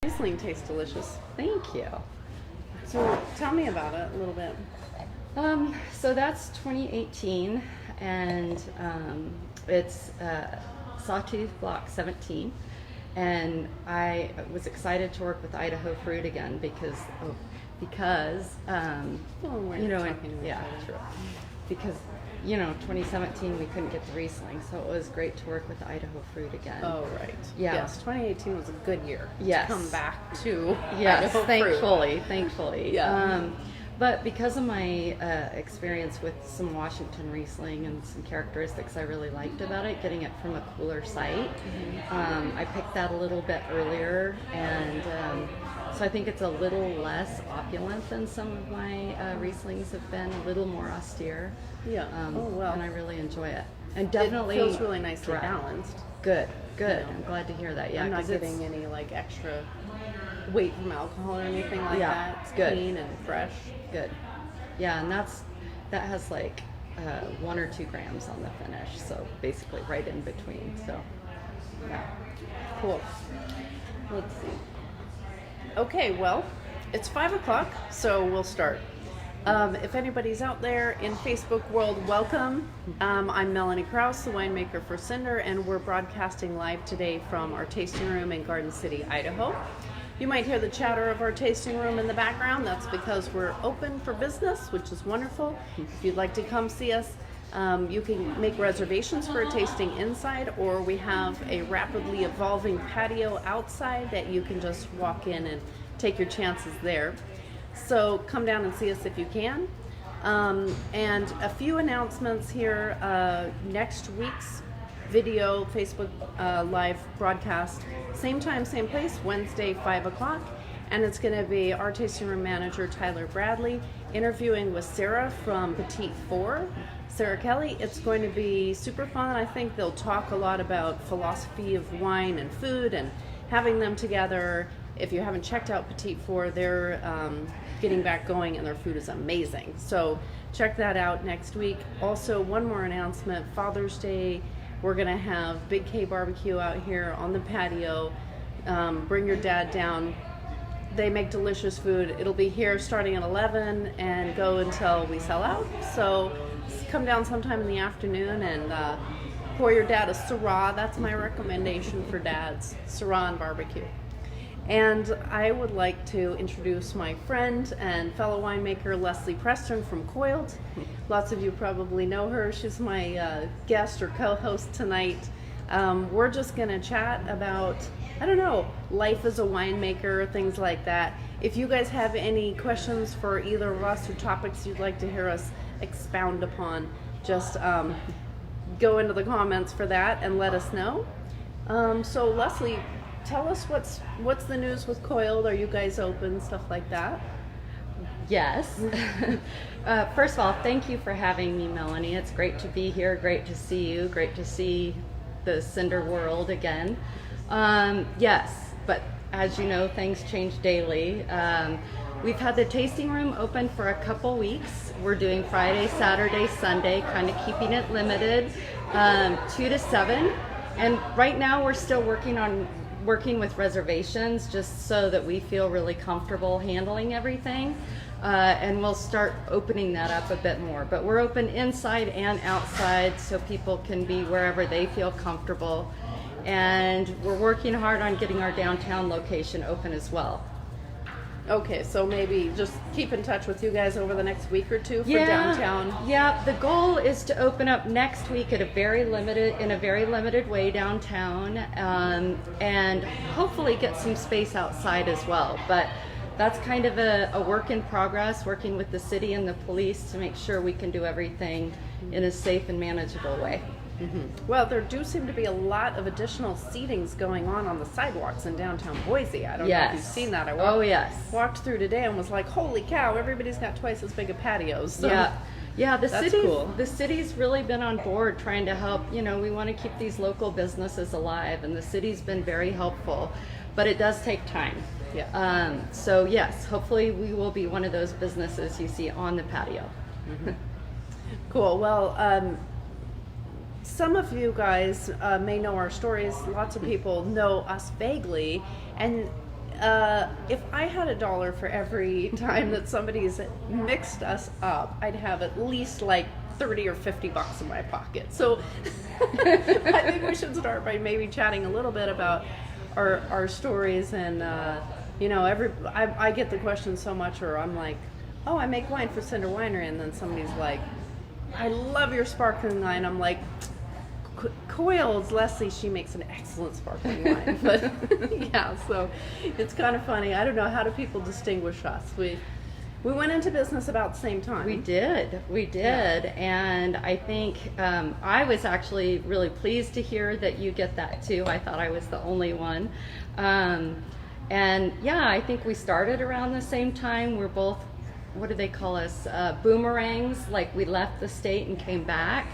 Riesling tastes delicious. Thank you. So tell me about it a little bit. So that's 2018, and it's Sawtooth Block 17. And I was excited to work with Idaho Fruit again because true. Because 2017 we couldn't get the Riesling, so it was great to work with Idaho Fruit again. Oh, right. Yeah. Yes, 2018 was a good year. Yes. To come back to Yes, Idaho thankfully. Fruit. Yeah. But because of my experience with some Washington Riesling and some characteristics I really liked about it, getting it from a cooler site, I picked that a little bit earlier, and so I think it's a little less opulent than some of my Rieslings have been, a little more austere. Yeah. And I really enjoy it. And definitely it feels really nicely dry. Balanced. Good. I'm glad to hear that. Yeah, I'm not getting any extra weight from alcohol or anything like that. It's good. Clean and fresh. Good. Yeah, and that has 1 or 2 grams on the finish, so basically right in between. So, yeah. Cool. Let's see. Okay, well, it's 5 o'clock, so we'll start. If anybody's out there in Facebook world, welcome. I'm Melanie Krause, the winemaker for Cinder, and we're broadcasting live today from our tasting room in Garden City, Idaho. You might hear the chatter of our tasting room in the background. That's because we're open for business, which is wonderful. If you'd like to come see us, you can make reservations for a tasting inside, or we have a rapidly evolving patio outside that you can just walk in and take your chances there. So come down and see us if you can. And a few announcements here. Next week's video Facebook live broadcast, same time, same place, Wednesday, 5 o'clock. And it's going to be our tasting room manager, Tyler Bradley, interviewing with Sarah from Petite Four, Sarah Kelly. It's going to be super fun. I think they'll talk a lot about philosophy of wine and food and having them together. If you haven't checked out Petite Four, they're getting back going and their food is amazing. So check that out next week. Also, one more announcement, Father's Day. We're going to have Big K Barbecue out here on the patio. Bring your dad down. They make delicious food. It'll be here starting at 11 and go until we sell out. So come down sometime in the afternoon and pour your dad a Syrah. That's my recommendation for dads, Syrah and barbecue. And I would like to introduce my friend and fellow winemaker, Leslie Preston from Coiled. Lots of you probably know her. She's my guest or co-host tonight. We're just going to chat about, life as a winemaker, things like that. If you guys have any questions for either of us or topics you'd like to hear us expound upon, just go into the comments for that and let us know. So Leslie, tell us what's the news with Coiled. Are you guys open, stuff like that? Yes. First of all, thank you for having me, Melanie. It's great to be here. Great to see you. Great to see the Cinder world again. Yes, but as you know, things change daily. We've had the tasting room open for a couple weeks. We're doing Friday, Saturday, Sunday, kind of keeping it limited, 2 to 7. And right now we're still working with reservations just so that we feel really comfortable handling everything. And we'll start opening that up a bit more. But we're open inside and outside so people can be wherever they feel comfortable. And we're working hard on getting our downtown location open as well. Okay, so maybe just keep in touch with you guys over the next week or two for downtown. Yeah, the goal is to open up next week in a very limited way downtown, and hopefully get some space outside as well. But that's kind of a work in progress, working with the city and the police to make sure we can do everything in a safe and manageable way. Mm-hmm. Well, there do seem to be a lot of additional seatings going on the sidewalks in downtown Boise. I don't know if you've seen that. I walked through today and was like, holy cow, everybody's got twice as big a patios. So yeah, cool. The city's really been on board trying to help. We want to keep these local businesses alive, and the city's been very helpful, but it does take time. Yeah. So yes, hopefully we will be one of those businesses you see on the patio. Mm-hmm. Cool. Well, some of you guys may know our stories. Lots of people know us vaguely, and If I had $1 for every time that somebody's mixed us up, I'd have at least like 30 or 50 bucks in my pocket. So I think we should start by maybe chatting a little bit about our stories. And I get the question so much, or I'm like, oh, I make wine for Cinder Winery, and then somebody's like, I love your sparkling wine. I'm like, Coiled, Leslie, she makes an excellent sparkling wine. But yeah, so it's kind of funny. I don't know, how do people distinguish us? We went into business about the same time. We did, Yeah. and I think I was actually really pleased to hear that you get that too. I thought I was the only one. And yeah, I think we started around the same time. We're both, what do they call us, boomerangs, like we left the state and came back.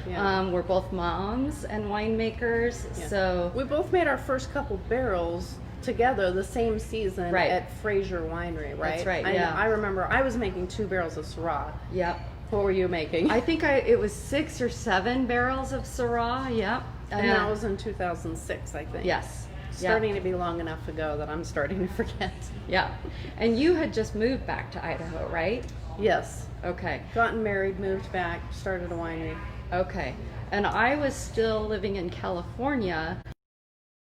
Yeah. We're both moms and winemakers, Yeah. so We both made our first couple barrels together the same season Right. at Fraser Winery, right? That's right, I yeah. I remember I was making 2 barrels of Syrah. yep. What were you making? I think it was 6 or 7 barrels of Syrah, yep. And that was in 2006, I think. Yes. Starting to be long enough ago that I'm starting to forget. Yeah. And you had just moved back to Idaho, right? Yes. Okay. Gotten married, moved back, started a winery. Okay. And I was still living in California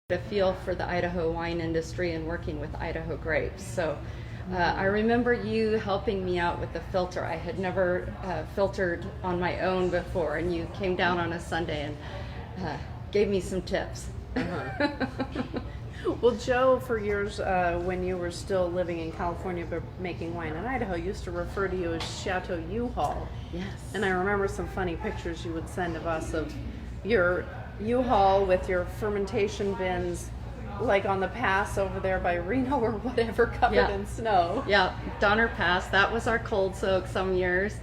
to feel for the Idaho wine industry and working with Idaho grapes. So I remember you helping me out with the filter. I had never filtered on my own before, and you came down on a Sunday and gave me some tips. Well, Joe, for years, when you were still living in California but making wine in Idaho, used to refer to you as Chateau U-Haul. Yes. And I remember some funny pictures you would send of us of your U-Haul with your fermentation bins, like on the pass over there by Reno or whatever, covered Yeah. in snow. Yeah, Donner Pass, that was our cold soak some years.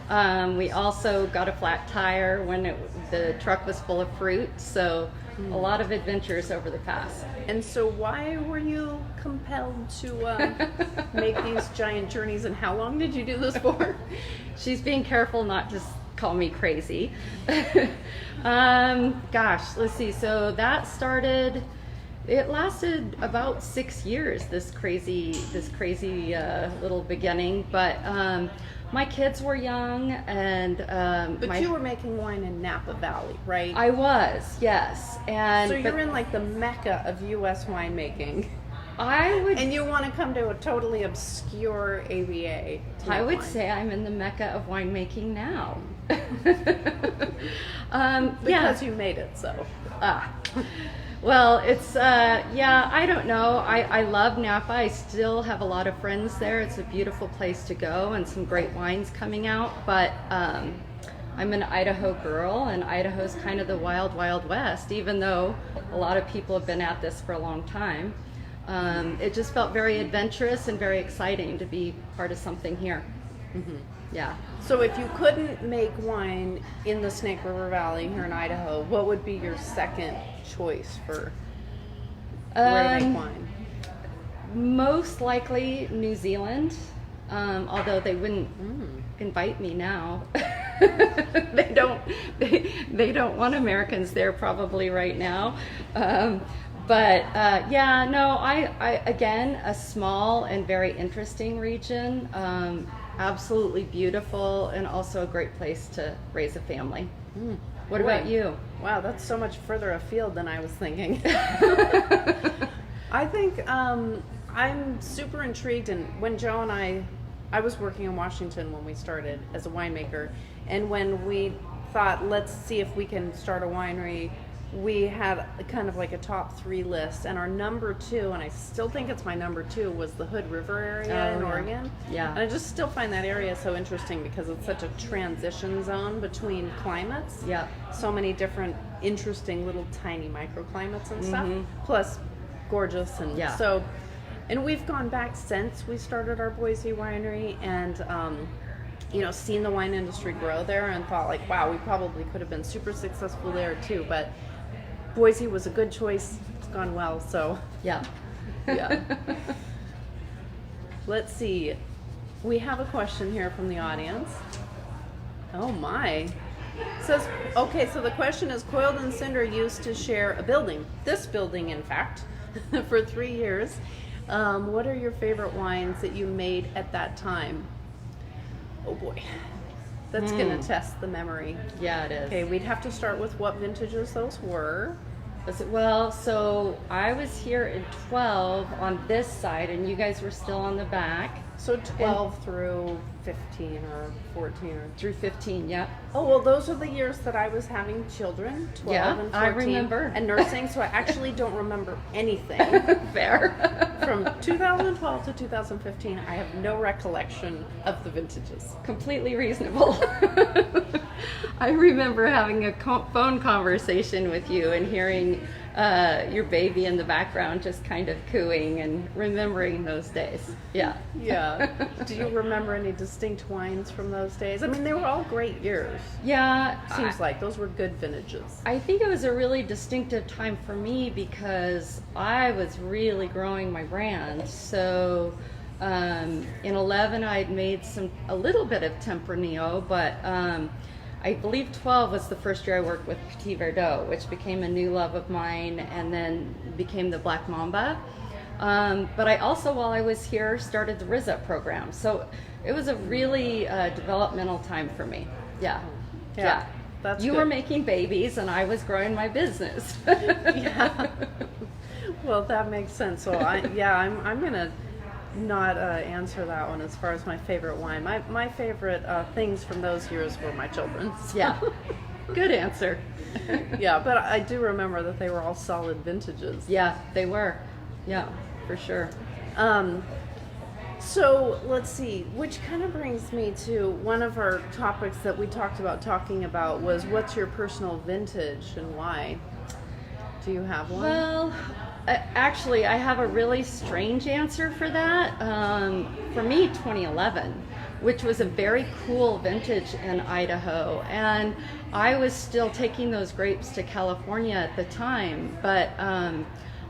We also got a flat tire when the truck was full of fruit, so a lot of adventures over the pass. And so why were you compelled to make these giant journeys, and how long did you do this for? She's being careful not to call me crazy. Gosh, let's see. So that started, it lasted about 6 years, this crazy little beginning. But my kids were young, and But you were making wine in Napa Valley, right? I was, yes. And So you're in like the mecca of U.S. winemaking, I would and you want to come to a totally obscure AVA. to I make would wine. say I'm in the mecca of winemaking now. Because you made it so. Well, it's, I don't know. I love Napa. I still have a lot of friends there. It's a beautiful place to go and some great wines coming out. But I'm an Idaho girl, and Idaho's kind of the wild, wild west, even though a lot of people have been at this for a long time. It just felt very adventurous and very exciting to be part of something here. Mm-hmm. Yeah. So if you couldn't make wine in the Snake River Valley here in Idaho, what would be your second choice for where to make wine? Most likely New Zealand, although they wouldn't invite me now. They don't want Americans there probably right now. I again, a small and very interesting region, absolutely beautiful, and also a great place to raise a family. What about you? Wow, that's so much further afield than I was thinking. I think I'm super intrigued, and when Joe and I was working in Washington when we started as a winemaker, and when we thought, let's see if we can start a winery, we had kind of like a top 3 list, and our number 2, and I still think it's my number 2, was the Hood River area in Oregon. Yeah. And I just still find that area so interesting because it's such a transition zone between climates. Yeah. So many different interesting little tiny microclimates and stuff. Plus gorgeous, and Yeah. so, and we've gone back since we started our Boise winery, and seen the wine industry grow there, and thought like, wow, we probably could have been super successful there too, but Boise was a good choice. It's gone well, so Yeah. yeah. Let's see. We have a question here from the audience. Oh my. It says, okay, so the question is, Coiled and Cinder used to share a building, this building in fact, for 3 years. What are your favorite wines that you made at that time? Oh boy, that's gonna test the memory. Yeah, it is. Okay, we'd have to start with what vintages those were. Well, so I was here in 12 on this side, and you guys were still on the back. So 12 through 15 or 14 or... Through 15, yeah. Oh, well, those are the years that I was having children, 12 Yeah, and 14. I remember. And nursing, so I actually don't remember anything. Fair. From 2012 to 2015, I have no recollection of the vintages. Completely reasonable. I remember having a phone conversation with you and hearing your baby in the background just kind of cooing and remembering those days. Yeah. Yeah. Do you remember any distinct wines from those days? I mean, they were all great years. Yeah. Seems like those were good vintages. I think it was a really distinctive time for me because I was really growing my brand. So in 11, I had made a little bit of Tempranillo, but I believe 12 was the first year I worked with Petit Verdot, which became a new love of mine and then became the Black Mamba. But I also, while I was here, started the RISA program. So it was a really developmental time for me. Yeah. Yeah. That's you good. were making babies and I was growing my business. Yeah. Well, that makes sense. So I'm gonna not answer that one as far as my favorite wine. My favorite things from those years were my children's. Yeah. Good answer. Yeah, but I do remember that they were all solid vintages. Yeah, they were. Yeah, for sure. So let's see, which kind of brings me to one of our topics that we talking about was what's your personal vintage and why? Do you have one? Well, actually, I have a really strange answer for that. For me, 2011, which was a very cool vintage in Idaho, and I was still taking those grapes to California at the time, but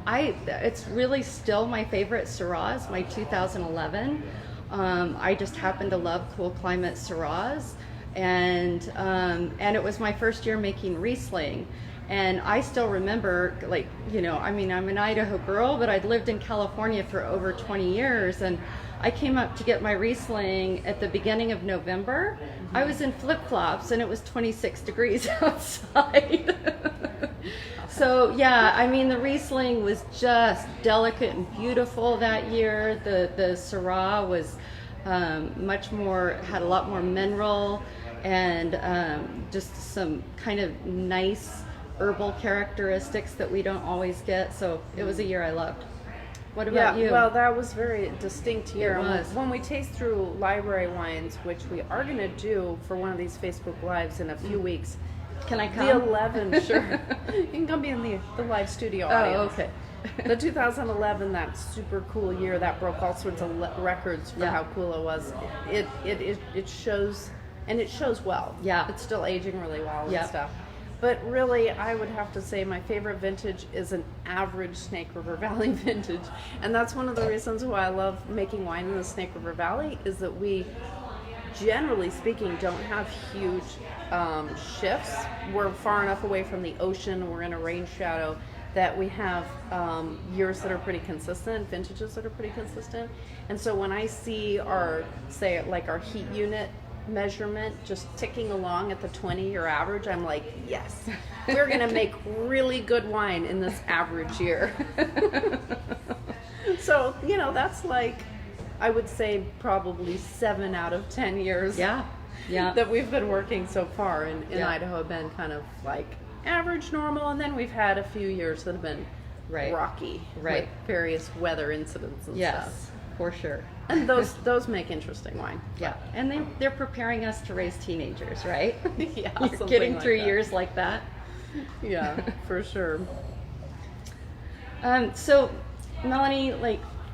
it's really still my favorite Syrahs, my 2011. I just happen to love cool climate Syrahs, and it was my first year making Riesling. And I still remember, I'm an Idaho girl, but I'd lived in California for over 20 years. And I came up to get my Riesling at the beginning of November. Mm-hmm. I was in flip-flops and it was 26 degrees outside. So, yeah, the Riesling was just delicate and beautiful that year. The Syrah was had a lot more mineral and just some kind of nice herbal characteristics that we don't always get. So it was a year I loved. What about you? Well, that was very distinct year. It was. When we taste through library wines, which we are going to do for one of these Facebook Lives in a few weeks. Can I come? The 11, sure. You can come be in the live studio audience. Oh, okay. The 2011, that super cool year, that broke all sorts of records for how cool it was. It shows, and it shows well. Yeah. It's still aging really well and stuff. But really, I would have to say my favorite vintage is an average Snake River Valley vintage. And that's one of the reasons why I love making wine in the Snake River Valley, is that we, generally speaking, don't have huge shifts. We're far enough away from the ocean, we're in a rain shadow, that we have years that are pretty consistent, vintages that are pretty consistent. And so when I see our heat unit measurement just ticking along at the 20-year average, I'm like, yes, we're going to make really good wine in this average year. So, that's I would say probably 7 out of 10 years that we've been working so far in Idaho have been kind of average, normal, and then we've had a few years that have been rocky with various weather incidents and stuff. For sure. And those make interesting wine. Yeah, and they're preparing us to raise teenagers, right? Yeah, you're getting through years like that. Yeah, for sure. So, Melanie,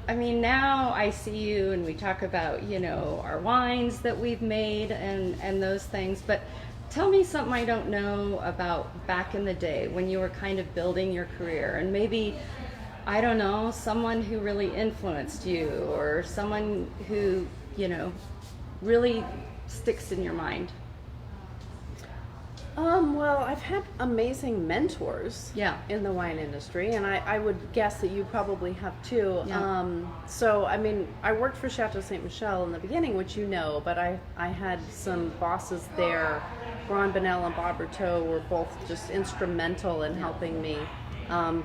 now I see you and we talk about, our wines that we've made and those things, but tell me something I don't know about back in the day when you were kind of building your career, and maybe, I don't know, someone who really influenced you or someone who, really sticks in your mind. Well, I've had amazing mentors Yeah. in the wine industry, and I would guess that you probably have too. Yeah. So, I mean, I worked for Chateau Ste. Michelle in the beginning, which you know, but I had some bosses there. Ron Bonnell and Bob Berteau were both just instrumental in helping me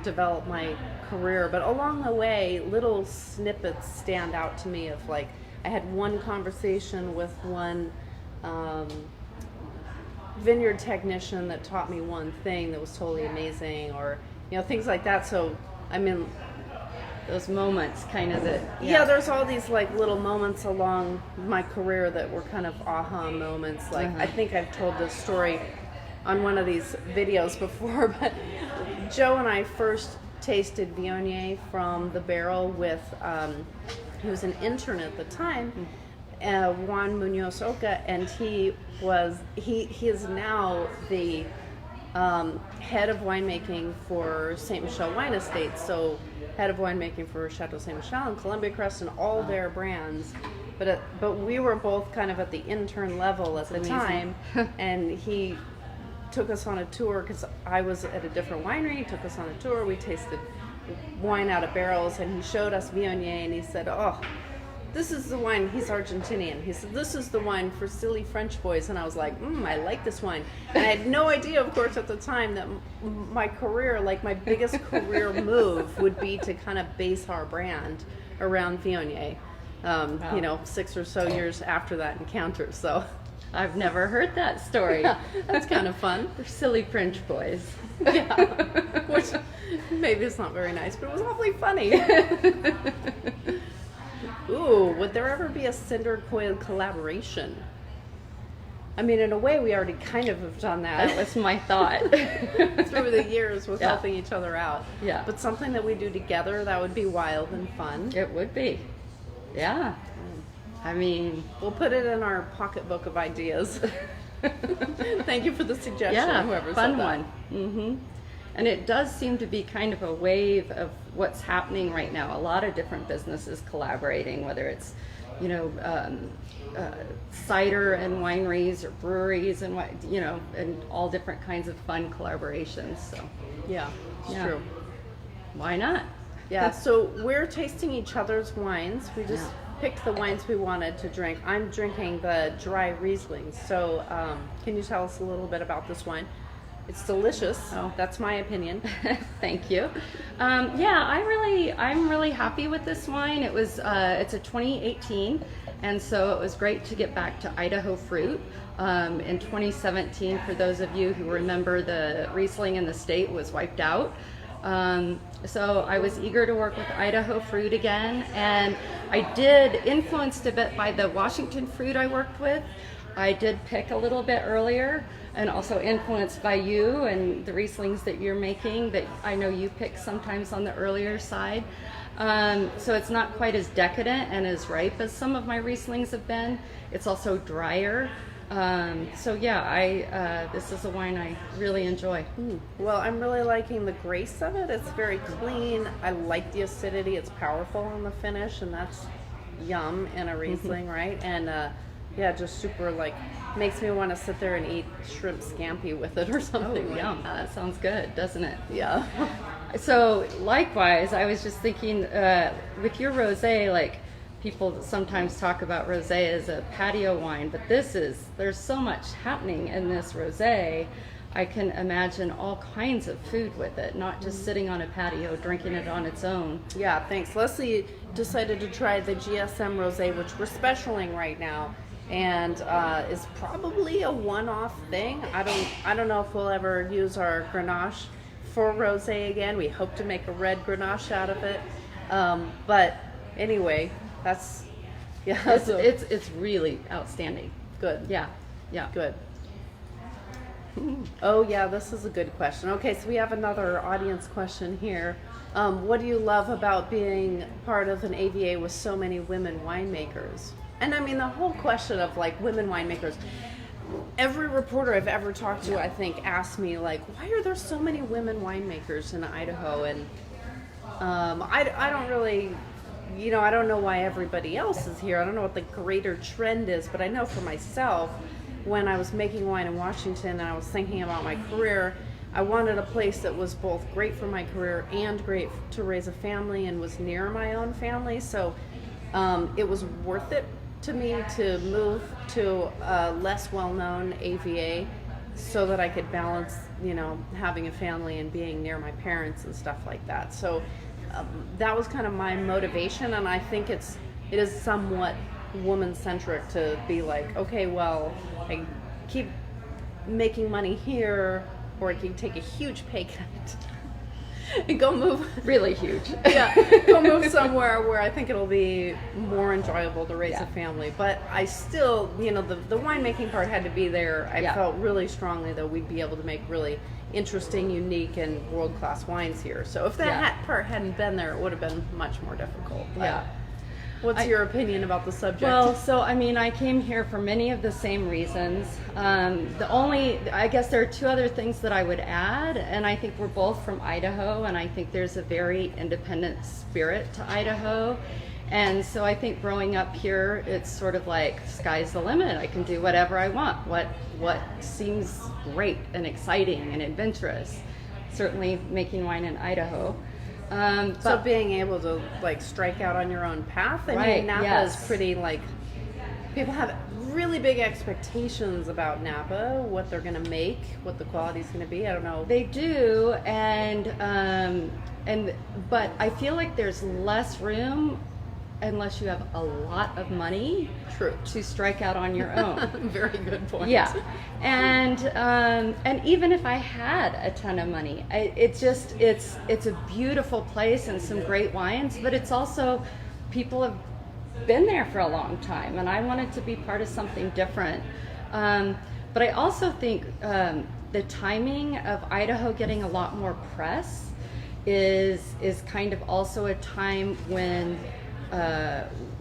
develop my career. But along the way, little snippets stand out to me of like, I had one conversation with one vineyard technician that taught me one thing that was totally amazing, or things like that. So I mean, Those moments, kind of that. yeah, there's all these like little moments along my career that were kind of aha moments. Like I think I've told this story on one of these videos before, but Joe and I first tasted Viognier from the barrel with he was an intern at the time, Juan Munoz Oca, and he is now the head of winemaking for St. Michel Wine Estate. So head of winemaking for Chateau Ste. Michelle and Columbia Crest and all their brands. But we were both kind of at the intern level at the time, and he took us on a tour because I was at a different winery. He took us on a tour. We tasted wine out of barrels, and he showed us Viognier, and he said, "Oh, this is the wine." He's Argentinian. He said, "This is the wine for silly French boys." And I was like, I like this wine. And I had no idea, of course, at the time that my career, like my biggest career move would be to kind of base our brand around Viognier, 6 or so years after that encounter. So I've never heard that story. yeah, that's kind of fun. They're silly French boys. Yeah, which maybe it's not very nice, but it was awfully funny. Ooh, would there ever be a Cinder Coiled collaboration? I mean, in a way, we already kind of have done that. That was my thought. Through the years with Yeah. helping each other out. Yeah. But something that we do together, that would be wild and fun. It would be. Yeah. I mean, We'll put it in our pocketbook of ideas. Thank you for the suggestion, yeah, whoever fun said that. one. Mm-hmm. And it does seem to be kind of a wave of what's happening right now. A lot of different businesses collaborating, whether it's, cider and wineries or breweries and and all different kinds of fun collaborations. So Yeah, it's Yeah. true. why not? Yeah, so we're tasting each other's wines. We just picked the wines we wanted to drink. I'm drinking the dry Riesling. So can you tell us a little bit about this wine? It's delicious. Oh. That's my opinion. Thank you. I'm really happy with this wine. It's a 2018, and so it was great to get back to Idaho fruit. In 2017, for those of you who remember, the Riesling in the state was wiped out. So I was eager to work with Idaho fruit again, and I did, influenced a bit by the Washington fruit I worked with. I did pick a little bit earlier, and also influenced by you and the Rieslings that you're making that I know you pick sometimes on the earlier side. So it's not quite as decadent and as ripe as some of my Rieslings have been. It's also drier. This is a wine I really enjoy. Well, I'm really liking the grace of it. It's very clean. I like the acidity. It's powerful on the finish, and that's yum in a Riesling, right? And just super makes me want to sit there and eat shrimp scampi with it or something. Oh, yum. That sounds good, doesn't it? Yeah. So likewise, I was just thinking with your rosé, people sometimes talk about rosé as a patio wine, but there's so much happening in this rosé. I can imagine all kinds of food with it, not just sitting on a patio drinking it on its own. Yeah, thanks. Leslie decided to try the GSM rosé, which we're specialing right now, and is probably a one-off thing. I don't know if we'll ever use our Grenache for rosé again. We hope to make a red Grenache out of it, but anyway, that's It's really outstanding. good. Yeah. Good. Oh yeah, this is a good question. Okay, so we have another audience question here. What do you love about being part of an AVA with so many women winemakers? And I mean, the whole question of women winemakers, every reporter I've ever talked to, I think, asked me why are there so many women winemakers in Idaho? And I don't really, I don't know why everybody else is here. I don't know what the greater trend is, but I know for myself, when I was making wine in Washington and I was thinking about my career, I wanted a place that was both great for my career and great to raise a family and was near my own family. So it was worth it to me to move to a less well-known AVA so that I could balance, having a family and being near my parents and stuff like that. So that was kind of my motivation, and I think it is somewhat woman-centric to be like, okay, well, I keep making money here, or I can take a huge pay cut and go move. Really huge. Yeah, go move somewhere where I think it'll be more enjoyable to raise a family. But I still, the winemaking part had to be there. I felt really strongly that we'd be able to make really interesting, unique, and world-class wines here. So if that part hadn't been there, it would have been much more difficult. But what's your opinion about the subject? Well, so I came here for many of the same reasons. I guess there are two other things that I would add, and I think we're both from Idaho, and I think there's a very independent spirit to Idaho. And so I think growing up here, it's sort of like sky's the limit. I can do whatever I want. What seems great and exciting and adventurous. Certainly making wine in Idaho. So being able to strike out on your own path. I mean, Napa is pretty people have really big expectations about Napa, what they're going to make, what the quality's going to be. I don't know. They do, but I feel like there's less room unless you have a lot of money. True. To strike out on your own. Very good point. Yeah, and even if I had a ton of money, it's a beautiful place and some great wines, but it's also people have been there for a long time, and I wanted to be part of something different. But I also think the timing of Idaho getting a lot more press is kind of also a time when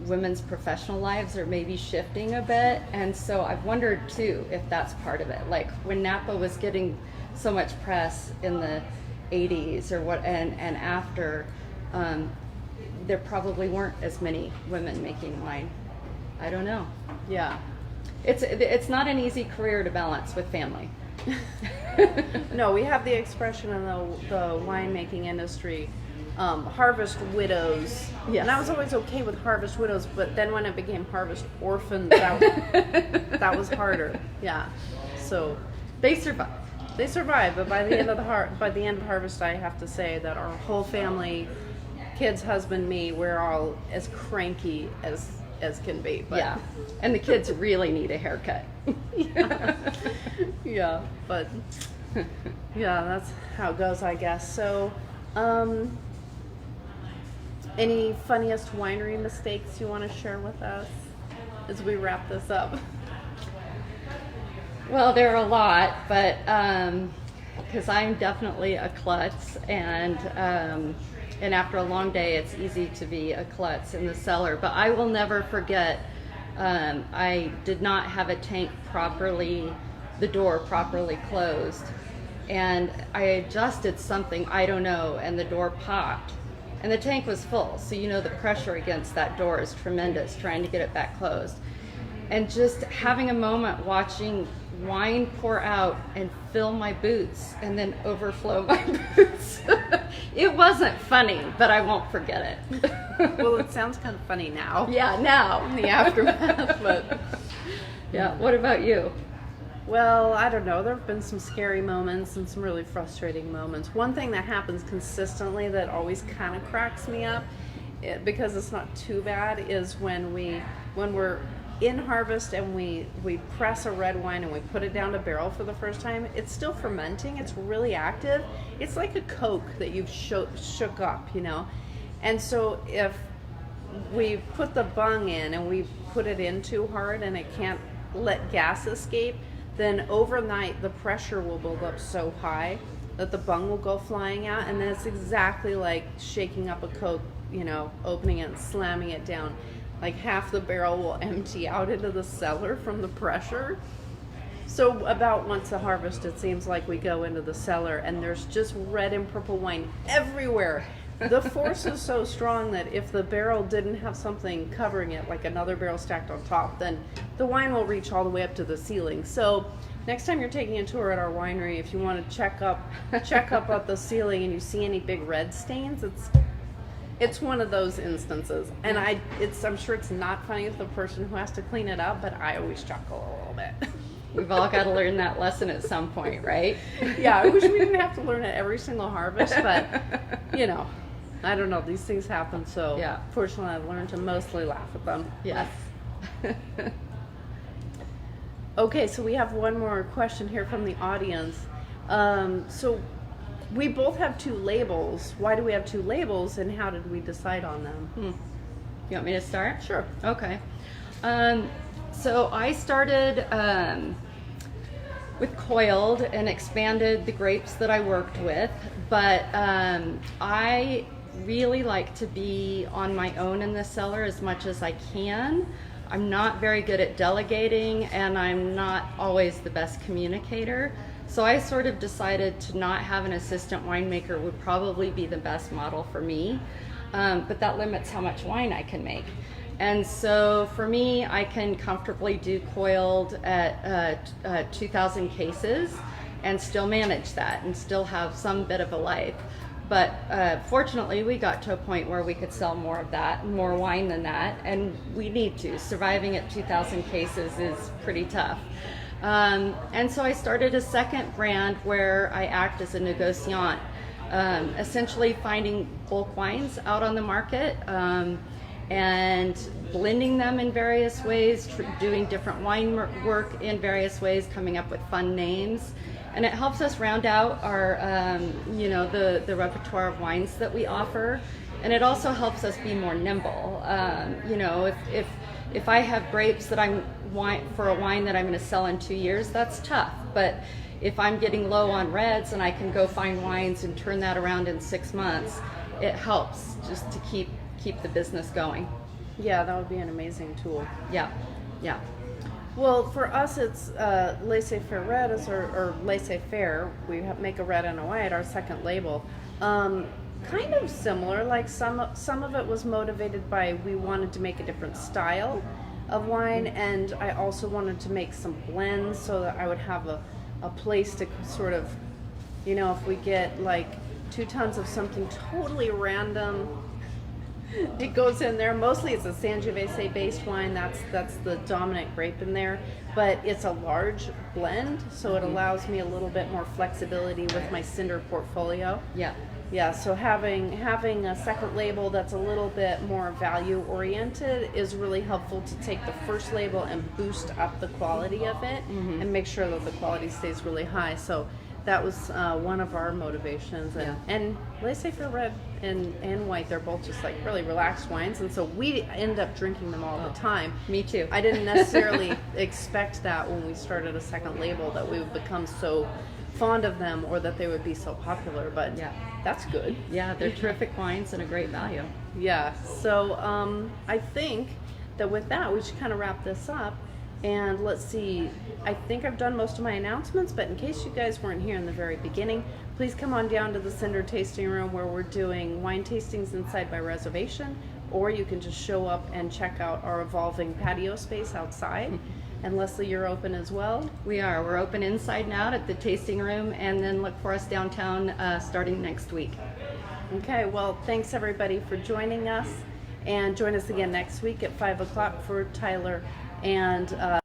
women's professional lives are maybe shifting a bit, and so I've wondered too if that's part of it. Like when Napa was getting so much press in the 80s or what, and after, there probably weren't as many women making wine. I don't know. Yeah, it's not an easy career to balance with family. No, we have the expression in the winemaking industry, harvest widows. Yes. And I was always okay with harvest widows, but then when it became harvest orphans, that was harder. Yeah. So They survive. they survived, but by the end of harvest, I have to say that our whole family, kids, husband, me, we're all as cranky as can be. But Yeah, and the kids really need a haircut. yeah, but yeah, that's how it goes, I guess. So, any funniest winery mistakes you want to share with us as we wrap this up? Well, there are a lot, but because I'm definitely a klutz, and after a long day, it's easy to be a klutz in the cellar. But I will never forget, I did not have a tank the door properly closed, and I adjusted something, I don't know, and the door popped. And the tank was full, so the pressure against that door is tremendous, trying to get it back closed. And just having a moment watching wine pour out and fill my boots and then overflow my boots. It wasn't funny, but I won't forget it. Well, it sounds kind of funny now. Yeah, now. In the aftermath, but... Yeah, what about you? Well, I don't know. There have been some scary moments and some really frustrating moments. One thing that happens consistently that always kind of cracks me up, because it's not too bad, is when we're in harvest and we press a red wine and we put it down to barrel for the first time. It's still fermenting. It's really active. It's like a Coke that you've shook up, And so if we put the bung in and we put it in too hard and it can't let gas escape, then overnight the pressure will build up so high that the bung will go flying out, and then it's exactly like shaking up a Coke, opening it and slamming it down. Like half the barrel will empty out into the cellar from the pressure. So about once a harvest, it seems like we go into the cellar and there's just red and purple wine everywhere. The force is so strong that if the barrel didn't have something covering it, like another barrel stacked on top, then the wine will reach all the way up to the ceiling. So next time you're taking a tour at our winery, if you want to check up at the ceiling and you see any big red stains, it's one of those instances. And I'm sure it's not funny to the person who has to clean it up, but I always chuckle a little bit. We've all got to learn that lesson at some point, right? Yeah, I wish we didn't have to learn it every single harvest, but I don't know, these things happen, so yeah. Fortunately I've learned to mostly laugh at them. Yes. Okay, so we have one more question here from the audience. So we both have 2 labels. Why do we have 2 labels, and how did we decide on them? You want me to start? Sure. Okay. So I started with Coiled and expanded the grapes that I worked with, but I really like to be on my own in the cellar as much as I can. I'm not very good at delegating, and I'm not always the best communicator. So I sort of decided to not have an assistant winemaker would probably be the best model for me, but that limits how much wine I can make. And so for me, I can comfortably do Coiled at 2,000 cases and still manage that and still have some bit of a life. But fortunately, we got to a point where we could sell more of that, more wine than that, and we need to. Surviving at 2,000 cases is pretty tough. And so I started a second brand where I act as a negociant, essentially finding bulk wines out on the market, and blending them in various ways, doing different wine work in various ways, coming up with fun names. And it helps us round out our, the repertoire of wines that we offer. And it also helps us be more nimble. If I have grapes that for a wine that I'm going to sell in 2 years, that's tough. But if I'm getting low on reds and I can go find wines and turn that around in 6 months, it helps just to keep the business going. Yeah, that would be an amazing tool. Yeah. Well, for us, it's laissez-faire red, or laissez-faire. We make a red and a white, our second label. Kind of similar. Like some of it was motivated by we wanted to make a different style of wine, and I also wanted to make some blends so that I would have a place to sort of, if we get like 2 tons of something totally random, it goes in there. Mostly it's a Sangiovese based wine. That's the dominant grape in there, but it's a large blend, so it allows me a little bit more flexibility with my cinder portfolio. Yeah, so having a second label that's a little bit more value oriented is really helpful to take the first label and boost up the quality of it, and make sure that the quality stays really high. So that was one of our motivations. And laissez-faire red and white, they're both just like really relaxed wines, and so we end up drinking them all the time. Me too. I didn't necessarily expect that when we started a second label, that we would become so fond of them or that they would be so popular, but that's good. Yeah, they're terrific wines and a great value. Yeah, so I think that with that we should kind of wrap this up. And let's see, I think I've done most of my announcements, but in case you guys weren't here in the very beginning, please come on down to the Cinder Tasting Room, where we're doing wine tastings inside by reservation, or you can just show up and check out our evolving patio space outside. And Leslie, you're open as well? We are. We're open inside and out at the tasting room, and then look for us downtown starting next week. Okay, well, thanks everybody for joining us, and join us again next week at 5 o'clock for Tyler and